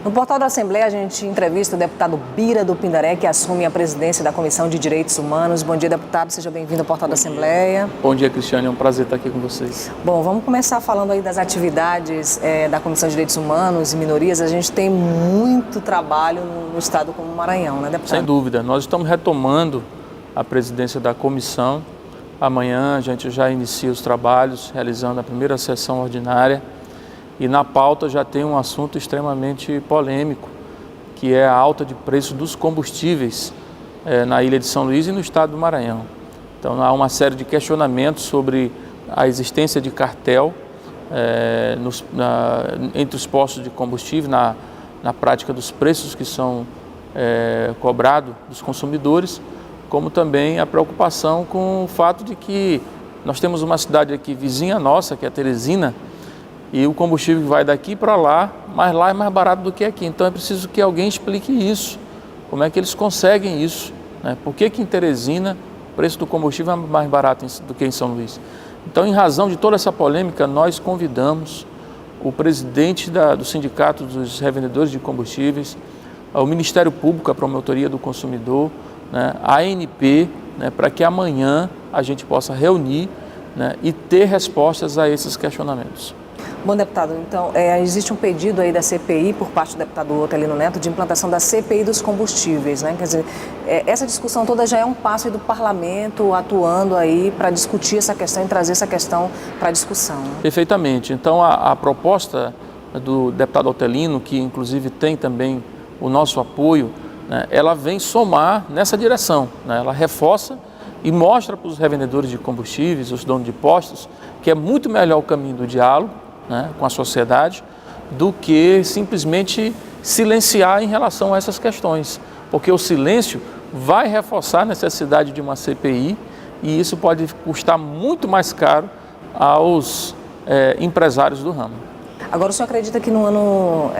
No portal da Assembleia, a gente entrevista o deputado Bira do Pindaré, que assume a presidência da Comissão de Direitos Humanos. Bom dia, deputado. Seja bem-vindo ao portal da Assembleia. Bom dia, Cristiane. É um prazer estar aqui com vocês. Bom, vamos começar falando aí das atividades da Comissão de Direitos Humanos e Minorias. A gente tem muito trabalho no estado como o Maranhão, né, deputado? Sem dúvida. Nós estamos retomando a presidência da comissão. Amanhã a gente já inicia os trabalhos, realizando a primeira sessão ordinária. E na pauta já tem um assunto extremamente polêmico, que é a alta de preço dos combustíveis na ilha de São Luís e no estado do Maranhão. Então há uma série de questionamentos sobre a existência de cartel entre os postos de combustível, na prática dos preços que são cobrados dos consumidores, como também a preocupação com o fato de que nós temos uma cidade aqui vizinha nossa, que é Teresina, e o combustível vai daqui para lá, mas lá é mais barato do que aqui. Então é preciso que alguém explique isso. Como é que eles conseguem isso? Né? Por que em Teresina o preço do combustível é mais barato do que em São Luís? Então, em razão de toda essa polêmica, nós convidamos o presidente do Sindicato dos Revendedores de Combustíveis, o Ministério Público, a Promotoria do Consumidor, né, a ANP, né, para que amanhã a gente possa reunir, né, e ter respostas a esses questionamentos. Bom, deputado, então existe um pedido aí da CPI por parte do deputado Otelino Neto de implantação da CPI dos combustíveis, né? Quer dizer, essa discussão toda já é um passo aí do parlamento atuando aí para discutir essa questão e trazer essa questão para discussão. Né? Perfeitamente. Então a proposta do deputado Otelino, que inclusive tem também o nosso apoio, né, ela vem somar nessa direção, né? Ela reforça e mostra para os revendedores de combustíveis, os donos de postos, que é muito melhor o caminho do diálogo, né, com a sociedade, do que simplesmente silenciar em relação a essas questões, porque o silêncio vai reforçar a necessidade de uma CPI e isso pode custar muito mais caro aos empresários do ramo. Agora, o senhor acredita que num ano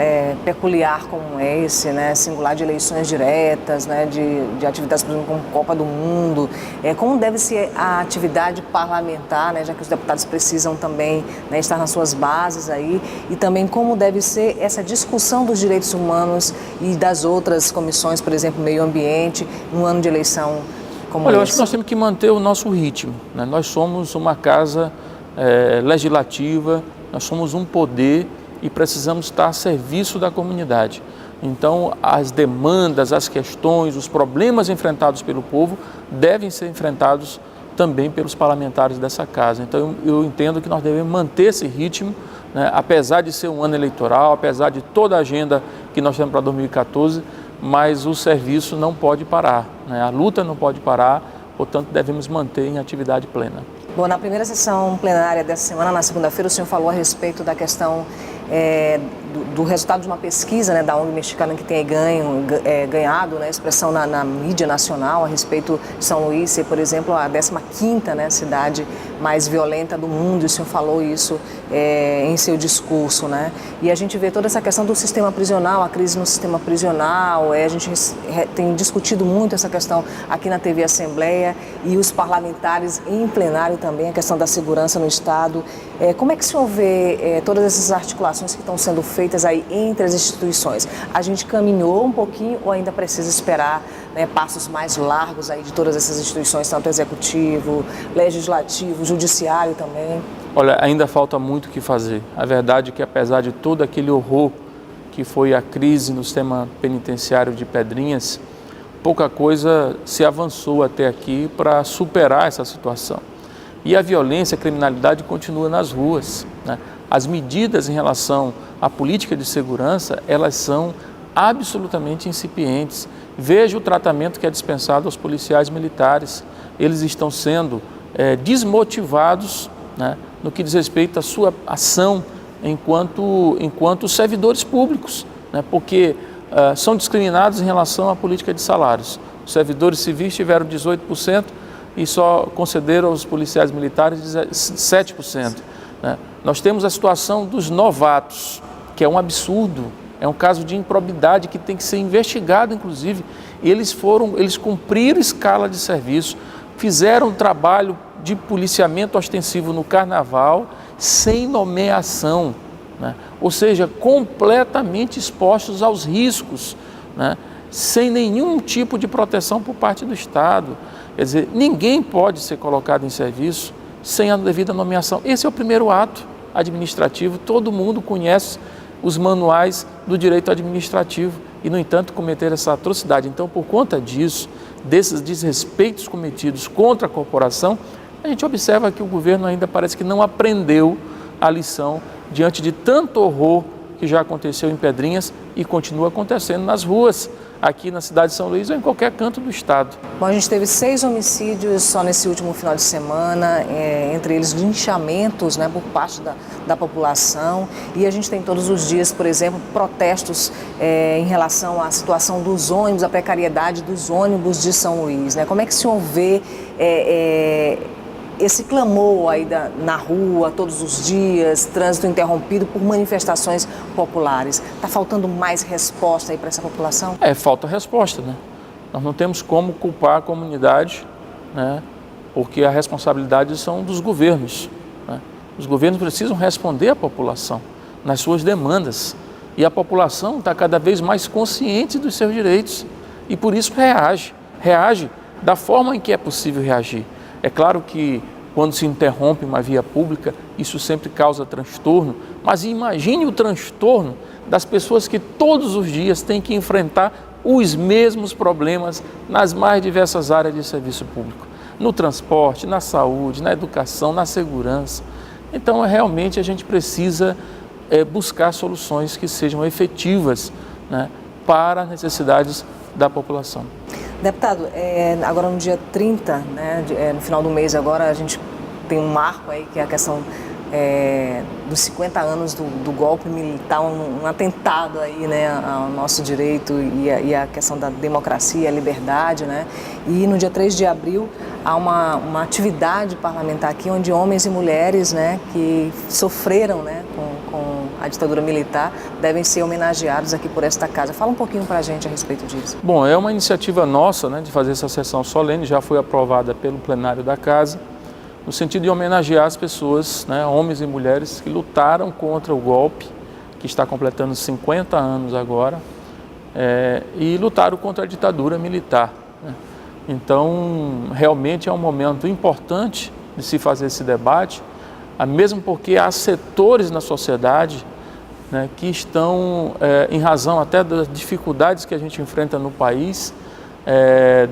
peculiar como esse, né, singular de eleições diretas, né, de atividades, por exemplo, como Copa do Mundo, como deve ser a atividade parlamentar, né, já que os deputados precisam também, né, estar nas suas bases aí, e também como deve ser essa discussão dos direitos humanos e das outras comissões, por exemplo, meio ambiente, num ano de eleição como esse? Olha, eu acho que nós temos que manter o nosso ritmo, né? Nós somos uma casa legislativa, nós somos um poder e precisamos estar a serviço da comunidade. Então, as demandas, as questões, os problemas enfrentados pelo povo devem ser enfrentados também pelos parlamentares dessa casa. Então, eu entendo que nós devemos manter esse ritmo, né, apesar de ser um ano eleitoral, apesar de toda a agenda que nós temos para 2014, mas o serviço não pode parar, né? A luta não pode parar, portanto, devemos manter em atividade plena. Bom, na primeira sessão plenária dessa semana, na segunda-feira, o senhor falou a respeito da questão do resultado de uma pesquisa, né, da ONG mexicana que tem ganhado, né, expressão na mídia nacional a respeito de São Luís ser, por exemplo, a 15ª, né, cidade mais violenta do mundo, e o senhor falou isso em seu discurso, né? E a gente vê toda essa questão do sistema prisional, a crise no sistema prisional, a gente tem discutido muito essa questão aqui na TV Assembleia e os parlamentares em plenário também, a questão da segurança no Estado. Como é que o senhor vê todas essas articulações que estão sendo feitas aí entre as instituições? A gente caminhou um pouquinho ou ainda precisa esperar, né, passos mais largos aí de todas essas instituições, tanto executivo, legislativo, judiciário também? Olha, ainda falta muito o que fazer. A verdade é que apesar de todo aquele horror que foi a crise no sistema penitenciário de Pedrinhas, pouca coisa se avançou até aqui para superar essa situação. E a violência, a criminalidade continua nas ruas, né? As medidas em relação à política de segurança, elas são absolutamente incipientes. Veja o tratamento que é dispensado aos policiais militares. Eles estão sendo desmotivados, né, no que diz respeito à sua ação enquanto servidores públicos, né, porque são discriminados em relação à política de salários. Os servidores civis tiveram 18%, e só concederam aos policiais militares 7%. Né? Nós temos a situação dos novatos, que é um absurdo, é um caso de improbidade que tem que ser investigado, inclusive. Eles cumpriram escala de serviço, fizeram um trabalho de policiamento ostensivo no carnaval, sem nomeação. né? Ou seja, completamente expostos aos riscos, né? Sem nenhum tipo de proteção por parte do Estado. Quer dizer, ninguém pode ser colocado em serviço sem a devida nomeação. Esse é o primeiro ato administrativo, todo mundo conhece os manuais do direito administrativo e, no entanto, cometer essa atrocidade. Então, por conta disso, desses desrespeitos cometidos contra a corporação, a gente observa que o governo ainda parece que não aprendeu a lição diante de tanto horror que já aconteceu em Pedrinhas e continua acontecendo nas ruas, aqui na cidade de São Luís ou em qualquer canto do estado. Bom, a gente teve 6 homicídios só nesse último final de semana, entre eles linchamentos, né, por parte da população, e a gente tem todos os dias, por exemplo, protestos em relação à situação dos ônibus, a precariedade dos ônibus de São Luís, né? Como é que o senhor vê esse clamor aí na rua todos os dias, trânsito interrompido por manifestações populares? Está faltando mais resposta aí para essa população? Falta resposta, né? Nós não temos como culpar a comunidade, né? Porque a responsabilidade são dos governos, né? Os governos precisam responder à população nas suas demandas e a população está cada vez mais consciente dos seus direitos e por isso reage da forma em que é possível reagir. É claro que quando se interrompe uma via pública, isso sempre causa transtorno, mas imagine o transtorno das pessoas que todos os dias têm que enfrentar os mesmos problemas nas mais diversas áreas de serviço público, no transporte, na saúde, na educação, na segurança. Então, realmente, a gente precisa buscar soluções que sejam efetivas, né, para as necessidades da população. Deputado, agora no dia 30, né, no final do mês agora, a gente tem um marco aí, que é a questão dos 50 anos do golpe militar, um atentado aí, né, ao nosso direito e a questão da democracia, a liberdade, né? E no dia 3 de abril há uma atividade parlamentar aqui, onde homens e mulheres, né, que sofreram, né, com a ditadura militar, devem ser homenageados aqui por esta casa. Fala um pouquinho para a gente a respeito disso. Bom, é uma iniciativa nossa, né, de fazer essa sessão solene, já foi aprovada pelo plenário da casa, no sentido de homenagear as pessoas, né, homens e mulheres que lutaram contra o golpe, que está completando 50 anos agora, e lutaram contra a ditadura militar, né? Então, realmente é um momento importante de se fazer esse debate, mesmo porque há setores na sociedade, né, que estão, em razão até das dificuldades que a gente enfrenta no país,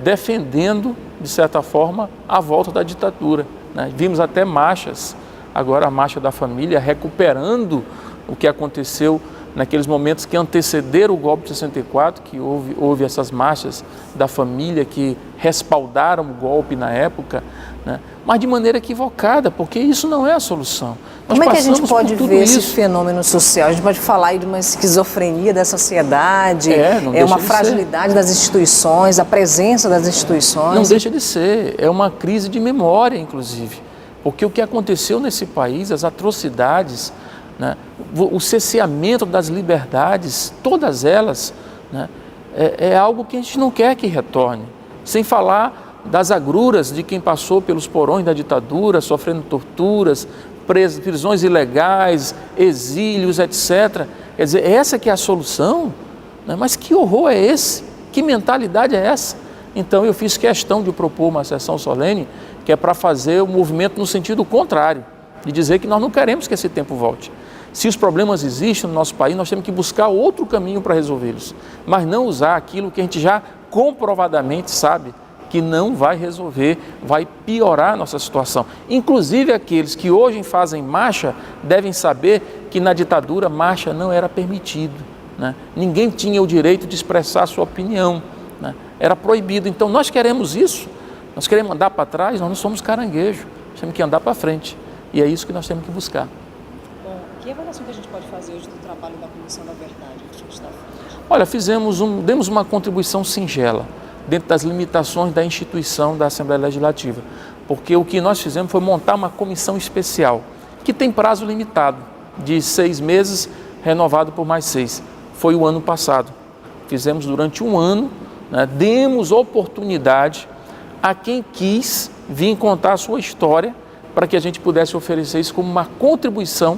defendendo, de certa forma, a volta da ditadura, né? Vimos até marchas, agora a Marcha da Família, recuperando o que aconteceu naqueles momentos que antecederam o golpe de 64, que houve essas marchas da família que respaldaram o golpe na época, né? Mas de maneira equivocada, porque isso não é a solução. Como é que a gente pode ver esse fenômeno social? A gente pode falar aí de uma esquizofrenia da sociedade, uma fragilidade das instituições, a presença das instituições. Não deixa de ser, é uma crise de memória, inclusive, porque o que aconteceu nesse país, as atrocidades, né, o cerceamento das liberdades, todas elas, né, é algo que a gente não quer que retorne, sem falar das agruras de quem passou pelos porões da ditadura, sofrendo torturas, prisões ilegais, exílios, etc. Quer dizer, essa que é a solução, né? Mas que horror é esse? Que mentalidade é essa? Então eu fiz questão de propor uma sessão solene que é para fazer o movimento no sentido contrário, de dizer que nós não queremos que esse tempo volte. Se os problemas existem no nosso país, nós temos que buscar outro caminho para resolvê-los, mas não usar aquilo que a gente já comprovadamente sabe que não vai resolver, vai piorar a nossa situação. Inclusive aqueles que hoje fazem marcha devem saber que na ditadura marcha não era permitido, né? Ninguém tinha o direito de expressar sua opinião, né? Era proibido. Então nós queremos isso, nós queremos andar para trás, nós não somos caranguejo, nós temos que andar para frente e é isso que nós temos que buscar. Bom, que avaliação que a gente pode fazer hoje do trabalho da Comissão da Verdade que a gente está fazendo? Olha, demos uma contribuição singela, dentro das limitações da instituição da Assembleia Legislativa, porque o que nós fizemos foi montar uma comissão especial, que tem prazo limitado, de 6 meses, renovado por mais 6. Foi o ano passado. Fizemos durante um ano, né, demos oportunidade a quem quis vir contar a sua história, para que a gente pudesse oferecer isso como uma contribuição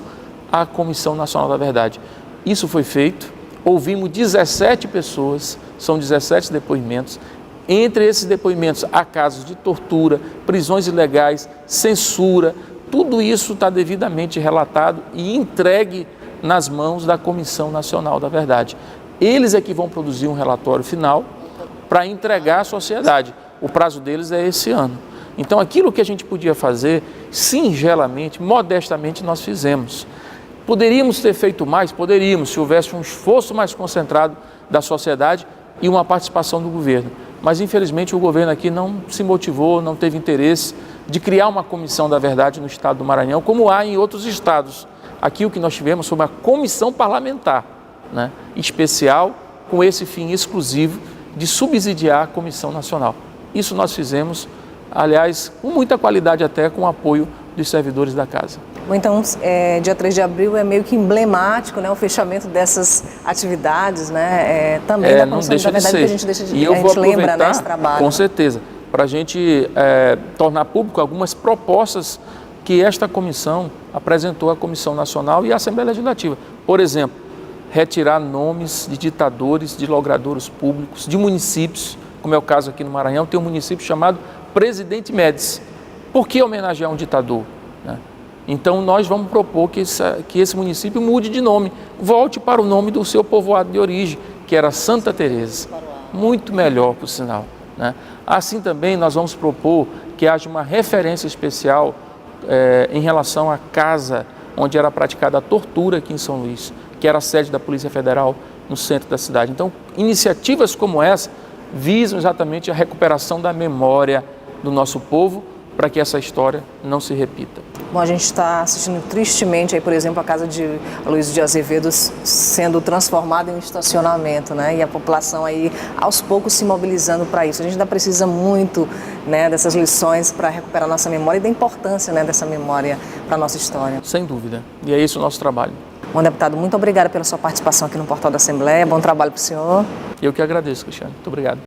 à Comissão Nacional da Verdade. Isso foi feito, ouvimos 17 pessoas, são 17 depoimentos. Entre esses depoimentos há casos de tortura, prisões ilegais, censura, tudo isso está devidamente relatado e entregue nas mãos da Comissão Nacional da Verdade. Eles é que vão produzir um relatório final para entregar à sociedade. O prazo deles é esse ano. Então, aquilo que a gente podia fazer, singelamente, modestamente, nós fizemos. Poderíamos ter feito mais? Poderíamos, se houvesse um esforço mais concentrado da sociedade e uma participação do governo. Mas, infelizmente, o governo aqui não se motivou, não teve interesse de criar uma comissão da verdade no estado do Maranhão, como há em outros estados. Aqui o que nós tivemos foi uma comissão parlamentar, né, especial, com esse fim exclusivo de subsidiar a Comissão Nacional. Isso nós fizemos, aliás, com muita qualidade até, com o apoio dos servidores da casa. Bom, então, dia 3 de abril é meio que emblemático, né, o fechamento dessas atividades, né, também da Comissão da Verdade, que a gente deixa de, a gente lembra, né, esse trabalho. Com certeza, para a gente tornar público algumas propostas que esta comissão apresentou à Comissão Nacional e à Assembleia Legislativa. Por exemplo, retirar nomes de ditadores, de logradouros públicos, de municípios, como é o caso aqui no Maranhão, tem um município chamado Presidente Médici. Por que homenagear um ditador, né? Então, nós vamos propor que esse município mude de nome, volte para o nome do seu povoado de origem, que era Santa Teresa. Muito melhor, por sinal, né? Assim também, nós vamos propor que haja uma referência especial em relação à casa onde era praticada a tortura aqui em São Luís, que era a sede da Polícia Federal no centro da cidade. Então, iniciativas como essa visam exatamente a recuperação da memória do nosso povo para que essa história não se repita. Bom, a gente está assistindo tristemente aí, por exemplo, a casa de Aloysio de Azevedo sendo transformada em um estacionamento, né? E a população aí, aos poucos, se mobilizando para isso. A gente ainda precisa muito, né, dessas lições para recuperar nossa memória e da importância, né, dessa memória para a nossa história. Sem dúvida. E é esse o nosso trabalho. Bom, deputado, muito obrigada pela sua participação aqui no Portal da Assembleia. Bom trabalho para o senhor. Eu que agradeço, Cristiano. Muito obrigado.